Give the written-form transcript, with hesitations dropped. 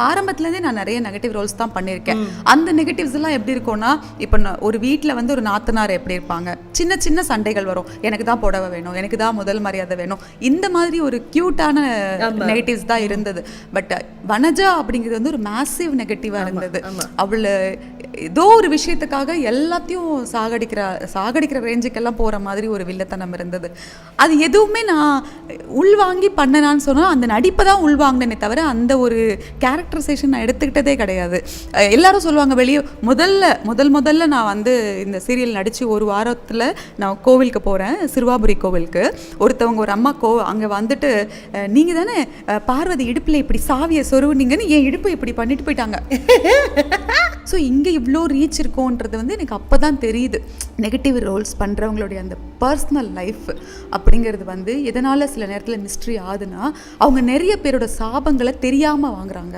ஆரம்பத்துலேருந்தே நான் நிறைய நெகட்டிவ் ரோல்ஸ் தான் பண்ணியிருக்கேன். அந்த நெகட்டிவ்ஸ் எல்லாம் எப்படி இருக்கும்னா, இப்போ ஒரு வீட்டில் வந்து ஒரு நாத்தனார் எப்படி இருப்பாங்க, சின்ன சின்ன சண்டைகள் வரும். எனக்கு தான் புடவை வேணும், எனக்கு தான் முதல் மரியாதை வேணும், இந்த மாதிரி ஒரு க்யூட்டான நெகட்டிவ்ஸ் தான் இருந்தது. பட் வனஜா அப்படிங்கிறது வந்து ஒரு மேசிவ் நெகட்டிவாக இருந்தது. அவள் ஏதோ ஒரு விஷயத்துக்காக எல்லாத்தையும் சாகடிக்கிற ரேஞ்சுக்கெல்லாம் போகிற மாதிரி ஒரு வில்லத்தனம் இருந்தது. அது எதுவுமே நான் உள்வாங்கி பண்ணனான்னு சொன்னால் அந்த நடிப்பை தான் உள்வாங்கினே தவிர அந்த ஒரு கேரக்டரைசேஷன் நான் எடுத்துக்கிட்டதே கிடையாது. எல்லாரும் சொல்லுவாங்க வெளியே முதல்ல நான் வந்து இந்த சீரியல் நடித்து ஒரு வாரத்தில் நான் கோவிலுக்கு போகிறேன், சிறுவாபுரி கோவிலுக்கு. ஒருத்தவங்க ஒரு அம்மா அங்கே வந்துட்டு, நீங்கள் தானே பார்வதி இடுப்பில் இப்படி சாவியை சொருவுனீங்கன்னு என் இடுப்பை இப்படி பண்ணிட்டு போயிட்டாங்க. ஸோ இங்கே இவ்வளோ ரீச் இருக்கோன்றது வந்து எனக்கு அப்போ தான் தெரியுது. நெகட்டிவ் ரோல்ஸ் பண்ணுறவங்களுடைய அந்த பர்சனல் லைஃப் அப்படிங்கிறது வந்து எதனால் சில நேரத்தில் மிஸ்ட்ரி ஆகுதுன்னா, அவங்க நிறைய பேரோட சாபங்களை தெரியாமல் வாங்குறாங்க.